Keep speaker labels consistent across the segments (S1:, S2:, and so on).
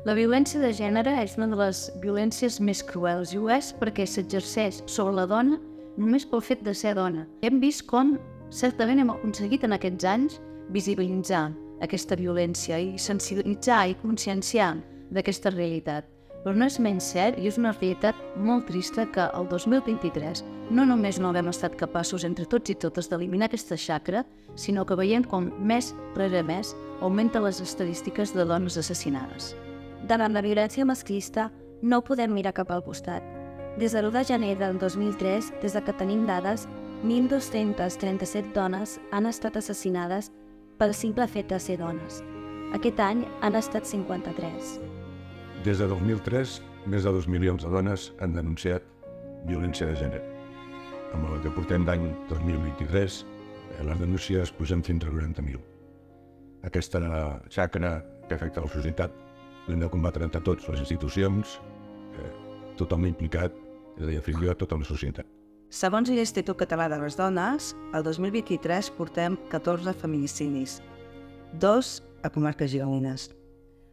S1: La violència de gènere és una de les violències més cruels i ho és perquè s'exerceix sobre la dona només pel fet de ser dona. Hem vist com certament hem aconseguit en aquests anys visibilitzar aquesta violència i sensibilitzar i conscienciar d'aquesta realitat. Però no és menys cert i és una realitat molt trista que el 2023 no només no haguem estat capaços entre tots i totes d'eliminar aquesta xacra, sinó que veiem com mes rere mes augmenten les estadístiques de dones assassinades.
S2: Davant la violència masclista no podem mirar cap al costat. Des de l'1 de gener del 2003, des de que tenim dades, 1.237 dones han estat assassinades pel simple fet de ser dones. Aquest any han estat 53.
S3: Des de 2003, més de 2 milions de dones han denunciat violència de gènere. Amb el que portem d'any 2023, les denúncies pugen fins a 90.000. Aquesta xacra que afecta la societat l'hem de combatre entre tots, les institucions, tothom implicat, és a dir, fins i tot tota la societat.
S4: Segons l'Institut Català de les Dones, el 2023 portem 14 feminicidis, 2 a comarques gironines.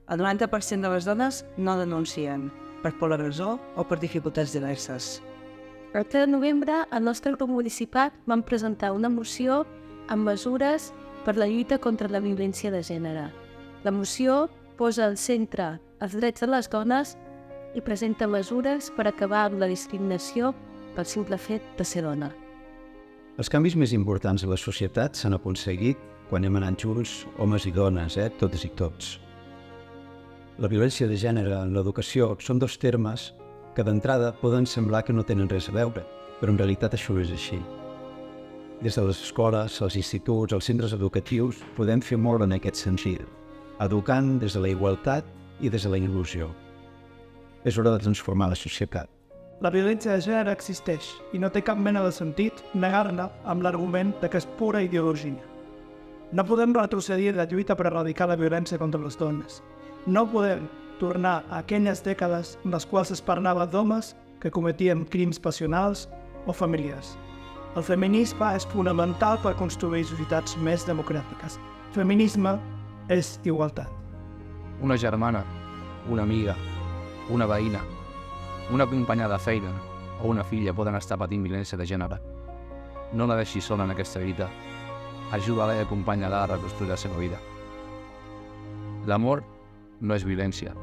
S4: El 90% de les dones no denuncien, per por la raó o per dificultats diverses.
S1: El 3 de novembre, el nostre grup municipal vam presentar una moció amb mesures per la lluita contra la violència de gènere. La moció posa al centre els drets de les dones i presenta mesures per acabar amb la discriminació pel simple fet de ser dona.
S5: Els canvis més importants de la societat s'han aconseguit quan hem anat junts, homes i dones, totes i tots. La violència de gènere en l'educació són dos termes que d'entrada poden semblar que no tenen res a veure, però en realitat això és així. Des de les escoles, els instituts, els centres educatius, podem fer molt en aquest sentit, educant des de la igualtat i des de la il·lusió. És hora de transformar la societat.
S6: La violència de gènere existeix i no té cap mena de sentit negar-la amb l'argument de que és pura ideologia. No podem retrocedir la lluita per erradicar la violència contra les dones. No podem tornar a aquelles dècades en les quals es parlava d'homes que cometien crims passionals o familiars. El feminisme és fonamental per construir societats més democràtiques. Feminisme és igualtat.
S7: Una germana, una amiga, una veïna, una companya de feina o una filla poden estar patint violència de gènere. No la deixis sola en aquesta lluita. Ajuda-la i acompanya-la a reconstruir la seva vida. L'amor no és violència.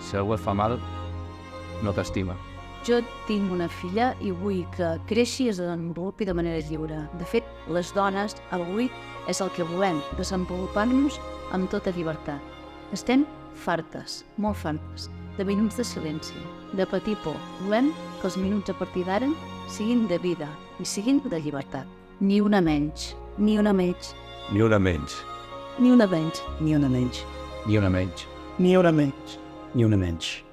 S7: Si algú et fa mal, no t'estima.
S1: Jo tinc una filla i vull que creixi i es desenvolupi de manera lliure. De fet, les dones avui és el que volem, desenvolupar-nos amb tota llibertat. Estem fartes, molt fartes, de minuts de silenci, de patir por. Volem que els minuts a partir d'ara siguin de vida i siguin de llibertat. Ni una menys.
S2: Ni una menys.
S3: Ni una menys.
S1: Ni una menys.
S4: Ni una menys.
S7: Ni una menys.
S6: Ni una menys.
S5: Ni una menys.